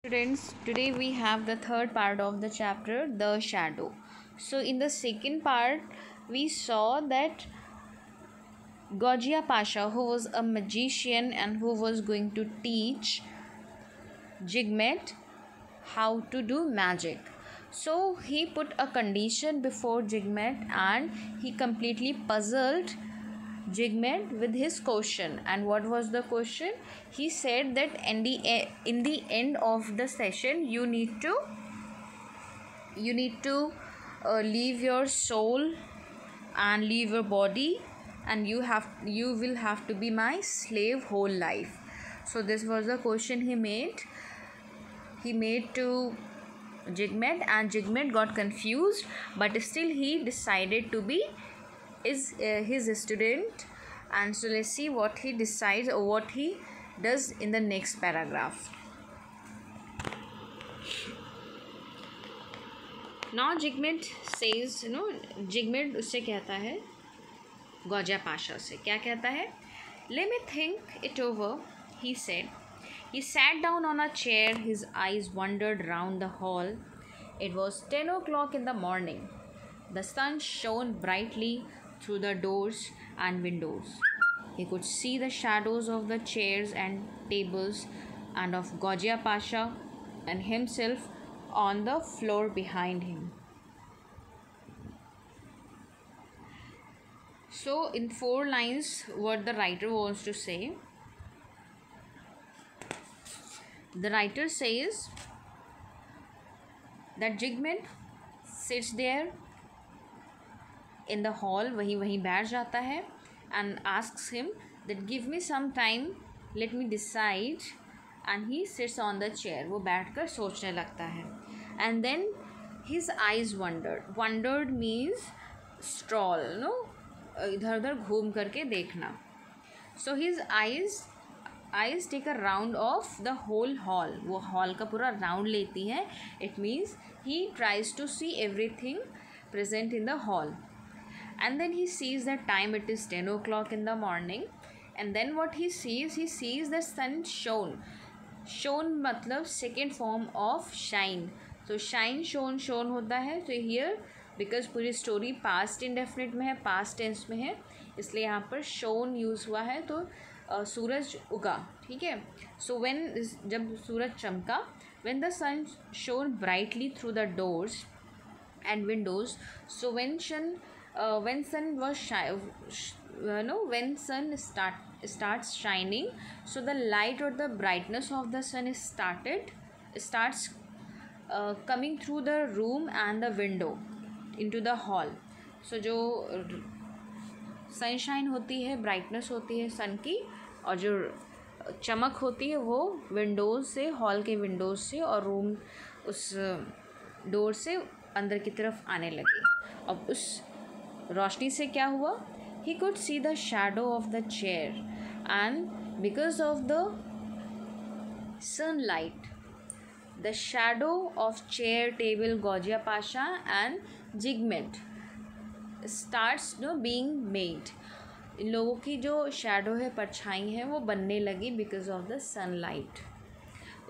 Students, today we have the third part of the chapter, The Shadow. So, in the second part, we saw that Gojia Pasha, who was a magician and who was going to teach Jigmet how to do magic. So, he put a condition before Jigmet and he completely puzzled Jigmet with his question. And what was the question? He said that in the end of the session you need to leave your soul and leave your body, and you will have to be my slave whole life. So this was the question he made to Jigmet, and Jigmet got confused, but still he decided to be his student. And so let's see what he decides or what he does in the next paragraph. Now Jigmet says, Jigmet उससे कहता है गौजिया पाशा से, क्या कहता है? Let me think it over, he said. He sat down on a chair. His eyes wandered round the hall. It was 10 o'clock in the morning. The sun shone brightly through the doors and windows. He could see the shadows of the chairs and tables and of Gojia Pasha and himself on the floor behind him. So, in 4 lines, what the writer wants to say. The writer says that Jigmet sits there in the hall, वहीं बैठ जाता है, and asks him that give me some time, let me decide, and he sits on the chair. वो बैठकर सोचने लगता है. And then his eyes wandered means stroll, इधर उधर घूम करके देखना. So his eyes take a round of the whole hall. वो hall का पूरा round लेती हैं. It means he tries to see everything present in the hall. And then he sees the time, it is 10 o'clock in the morning. And then what he sees the sun shone. Shone मतलब second form of shine. So shine, shone होता है. So here because पूरी story past indefinite में है, past tense में है, इसलिए यहाँ पर shone यूज़ हुआ है. तो सूरज उगा, ठीक है. So when जब सूरज चमका, when the sun shone brightly through the doors and windows. So when sun starts shining, so the light or the brightness of the sun starts coming through the room and the window into the hall. So जो sunshine होती है, brightness होती है सन की, और जो चमक होती है वो विंडोज़ से, हॉल के विंडोज़ से और रूम उस डोर से अंदर की तरफ आने लगी. अब उस रोशनी से क्या हुआ? He could see the shadow of the chair, and because of the sunlight, the shadow of chair, table, Gojia Pasha and Jigmet starts being made. इन लोगों की जो शैडो है, परछाई है, वो बनने लगी बिकॉज ऑफ द सनलाइट.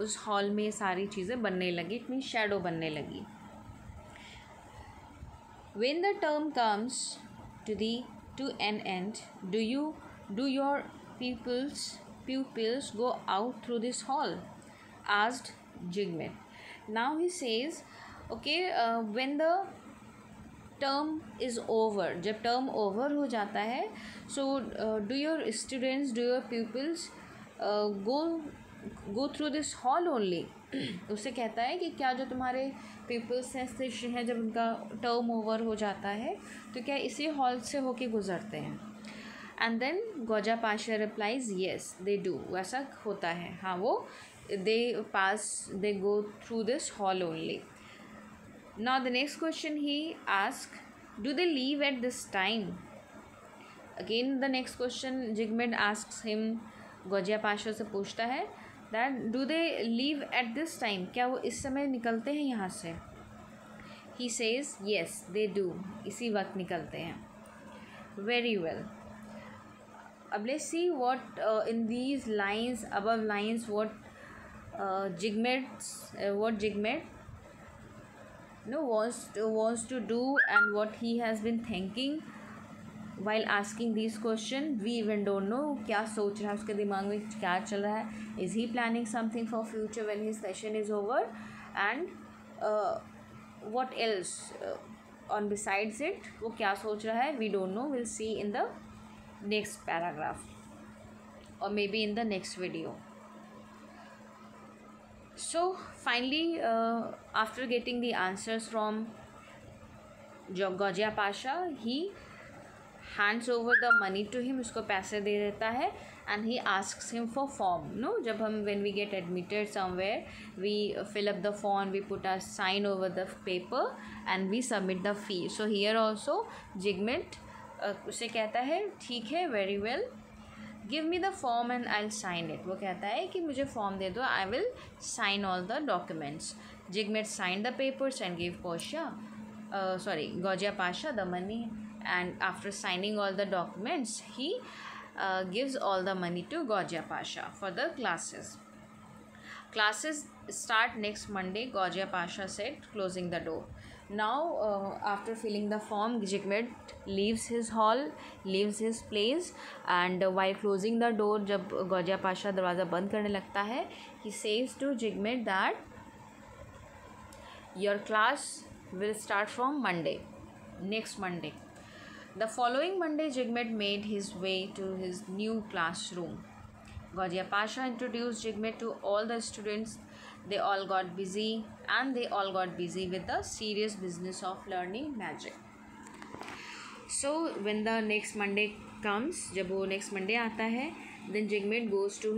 उस हॉल में सारी चीज़ें बनने लगी, इट मीन्स शैडो बनने लगी. When the term comes to an end, do your pupils go out through this hall? Asked Jigmet. Now he says, okay, when the term is over, जब term over हो जाता है, so do your pupils go through this hall only? उससे कहता है कि क्या जो तुम्हारे पीपल्स हैं, शिष्य हैं, जब उनका टर्म ओवर हो जाता है तो क्या इसी हॉल से होके गुजरते हैं? And then Gaujiya Pasha replies yes they do. वैसा होता है, हाँ, वो they go through this hall only. Now the next question he ask, do they leave at this time? Again the next question Jigmet asks him, Gaujiya Pasha से पूछता है that do they leave at this time, क्या वो इस समय निकलते हैं यहाँ से? He says yes they do, इसी वक्त निकलते हैं. Very well. अब let's see what in these lines, above lines, what what Jigmet wants to do and what he has been thinking while asking these question. We even don't know क्या सोच रहा है, उसके दिमाग में क्या चल रहा है. Is he planning something for future when his session is over? And what else on besides it, वो क्या सोच रहा है, we don't know. We'll see in the next paragraph or maybe in the next video. So finally, after getting the answers from Gojia Pasha, he hands over the money to him, उसको पैसे दे देता है. And he asks him for form. No, जब हम when we get admitted somewhere, we fill up the form, we put our sign over the paper and we submit the fee. So here also Jigmet उसे कहता है ठीक है, very well, give me the form and I'll sign it. वो कहता है कि मुझे फॉर्म दे दो, I will sign all the documents. Jigmet signed the papers and gave Gojia Pasha the money. And after signing all the documents, he gives all the money to Gojia Pasha for the classes. Classes start next Monday, Gojia Pasha said, closing the door. Now after filling the form, Jigmet leaves his hall, leaves his place, and while closing the door, जब Gojia Pasha दरवाज़ा बंद करने लगता है, he says to Jigmet that your class will start from Monday, next Monday. The following Monday, Jigmet made his way to his new classroom. Gojia Pasha introduced Jigmet to all the students. They all got busy with the serious business of learning magic. So when the next Monday comes, जब वो next Monday आता है, then Jigmet goes to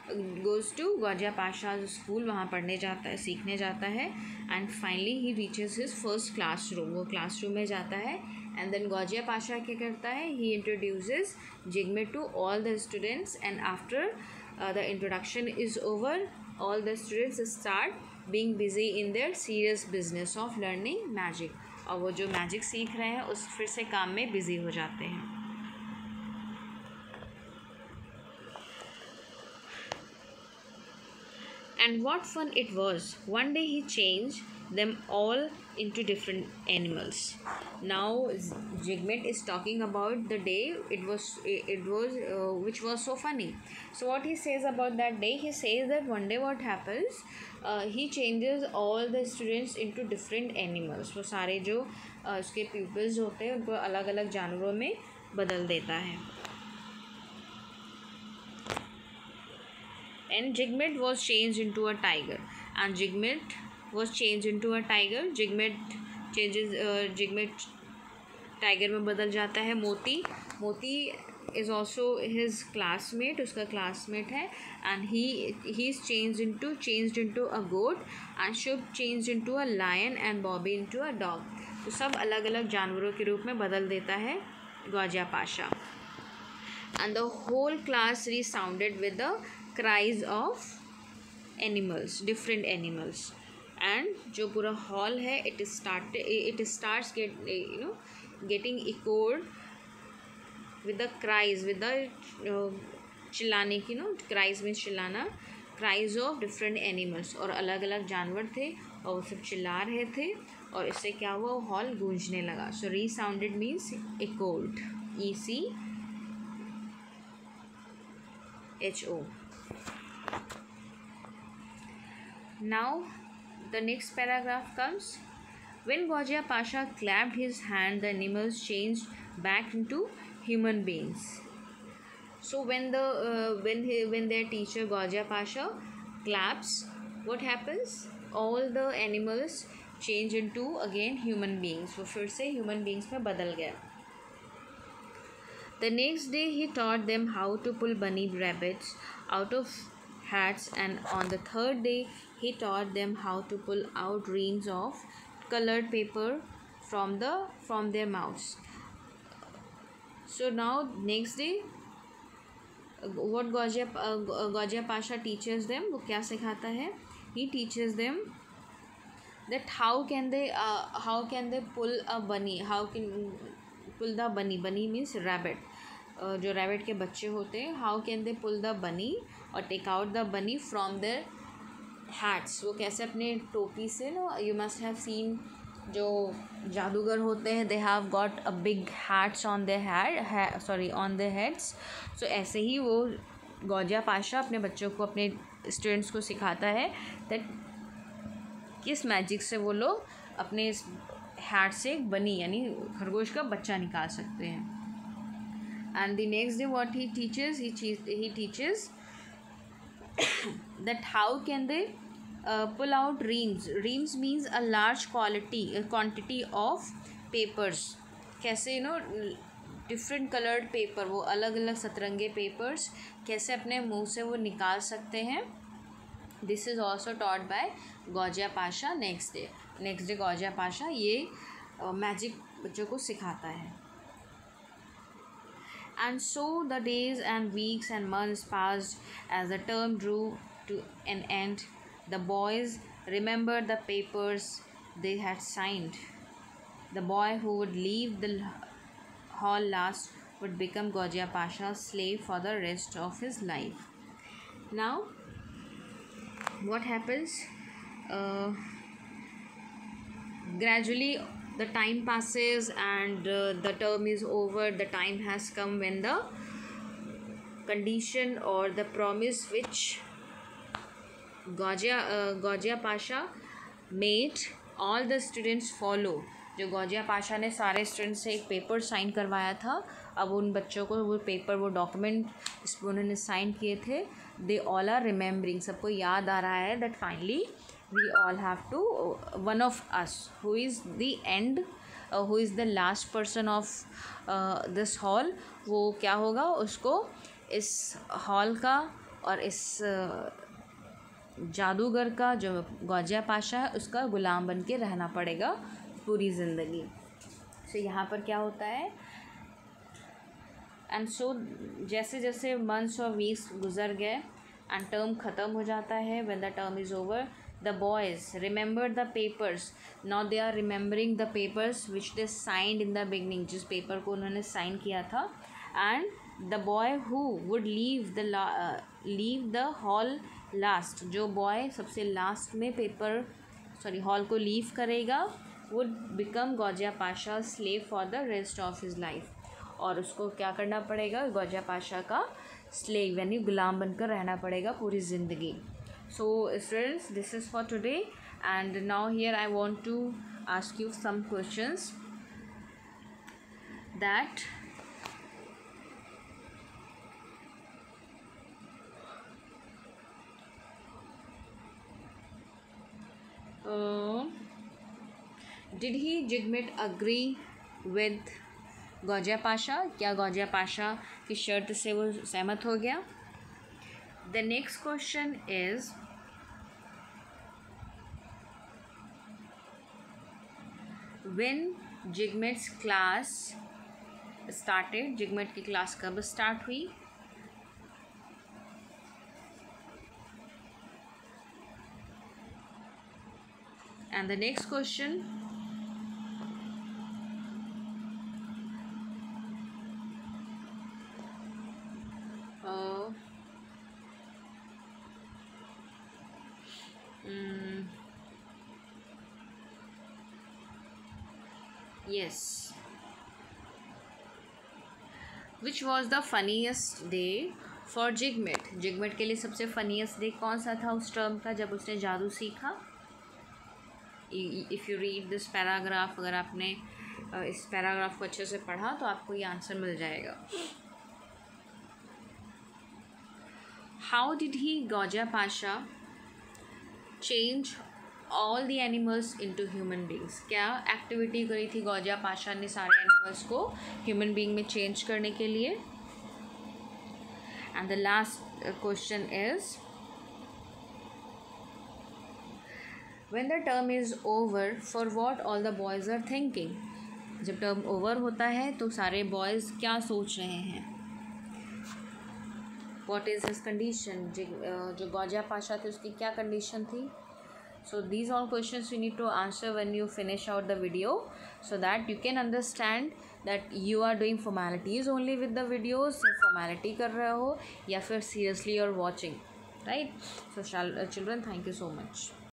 Gojia Pasha's school. वहाँ पढ़ने जाता है, सीखने जाता है. And finally he reaches his first classroom. वो classroom में जाता है. And then Gojia Pasha क्या करता है? He introduces Jigmet to all the students. And after the introduction is over, all the students start being busy in their serious business of learning magic. और वो जो magic सीख रहे हैं उस फिर से काम में बिजी हो जाते हैं. And what fun it was! One day he changed them all into different animals. Now Jigmet is talking about the day which was so funny. So what he says about that day, he says that one day what happens, he changes all the students into different animals. वो सारे जो उसके pupils होते हैं उनको अलग अलग जानवरों में बदल देता है. And Jigmet was changed into a tiger. And Jigmet was changed into a tiger. Jigmet tiger में बदल जाता है. Moti is also his classmate, उसका classmate है. And he's changed into a goat. And Shubh changed into a lion and Bobby into a dog. तो सब अलग अलग जानवरों के रूप में बदल देता है Gojia Pasha. And the whole class resounded with the cries of animals, different animals. And जो पूरा hall है, it starts getting echoed with the cries, with the चिल्लाने की, cries means चिल्लाना, cries of different animals. और अलग अलग जानवर थे और वो सब चिल्ला रहे थे और इससे क्या हुआ, वो hall गूंजने लगा. So resounded means echoed, ECHO. Now the next paragraph comes. When Gojia Pasha clapped his hand, the animals changed back into human beings. So when their teacher Gojia Pasha claps, what happens? All the animals change into again human beings. So फिर से human beings में बदल गया. The next day he taught them how to pull bunny rabbits out of hats, and on the third day he taught them how to pull out reams of colored paper from their mouths. So now next day what Gojia Pasha teaches them, वो क्या सिखाता है? He teaches them that how can they pull a bunny, how can pull the bunny. Bunny means rabbit. जो rabbit के बच्चे होते हैं, how can they pull the bunny or take out the bunny from their hats, वो कैसे अपने टोपी से ना, यू मस्ट हैव सीन जो जादूगर होते हैं, they have got a big hats on their head, sorry on their heads. So ऐसे ही वो गौजिया पाशा अपने बच्चों को, अपने स्टूडेंट्स को सिखाता है दैट किस मैजिक से वो लोग अपने इस हैट से बनी यानी खरगोश का बच्चा निकाल सकते हैं। And the next day what he teaches that how can they pull out reams. Reams means a large quantity of papers. कैसे डिफरेंट कलर्ड पेपर, वो अलग अलग सतरंगे पेपर्स कैसे अपने मुंह से वो निकाल सकते हैं। This is also taught by Gaujiya Pasha. Next day Gaujiya Pasha ये मैजिक बच्चों को सिखाता है। And so the days and weeks and months passed as the term drew to an end. The boys remembered the papers they had signed. The boy who would leave the hall last would become Gojia Pasha's slave for the rest of his life. Now, what happens? Gradually the time passes and the term is over. The time has come when the condition or the promise which Gojia Pasha made all the students follow. जो गौजिया पाशा ने सारे students से एक paper sign करवाया था, अब उन बच्चों को वो पेपर, वो डॉक्यूमेंट इस पर उन्होंने साइन किए थे, दे ऑल आर रिमेम्बरिंग, सबको याद आ रहा है that finally we all have to, one of us who is the end, who is the last person of this hall, वो क्या होगा, उसको इस हॉल का और इस जादूगर का जो गौजिया पाशा है उसका गुलाम बन के रहना पड़ेगा पूरी ज़िंदगी। सो यहाँ पर क्या होता है, एंड सो जैसे जैसे मंथ्स और वीक्स गुजर गए एंड टर्म ख़त्म हो जाता है, when the term is over the boys remembered the papers. Now they are remembering the papers which they signed in the beginning, जिस पेपर को उन्होंने साइन किया था। and the boy who would leave the hall last, जो boy सबसे last में hall को leave करेगा, would become Gaujiya Pasha slave for the rest of his life, और उसको क्या करना पड़ेगा, गौजिया पाशा का स्लेव यानी गुलाम बनकर रहना पड़ेगा पूरी ज़िंदगी। So students, this is for today, and now here I want to ask you some questions that did he Jigmet agree with गौजिया Pasha, क्या गौजिया पाशा की शर्त से वो सहमत हो गया। The next question is, when Jigmet's class started, Jigmet की class कब स्टार्ट हुई। And the next question, yes, which was the funniest day for Jigmet? Jigmet के लिए सबसे funniest day कौन सा था उस टर्म का जब उसने जादू सीखा। If you read this paragraph, अगर आपने इस पैराग्राफ को अच्छे से पढ़ा तो आपको ये आंसर मिल जाएगा। How did he Gaujiya Pasha change all the animals into human beings, क्या एक्टिविटी करी थी गौजिया पाशा ने सारे एनिमल्स को ह्यूमन बींग में चेंज करने के लिए। And the last question is, when the term is over for what all the boys are thinking, जब टर्म ओवर होता है तो सारे बॉयज़ क्या सोच रहे हैं। व्हाट इज़ हिज कंडीशन, जो गौजिया पाशा थे उसकी क्या कंडीशन थी। So these all questions you need to answer when you finish out the video, so that you can understand that you are doing formalities only with the videos, formality कर रहे हो या फिर seriously you're watching. right? So children, thank you so much.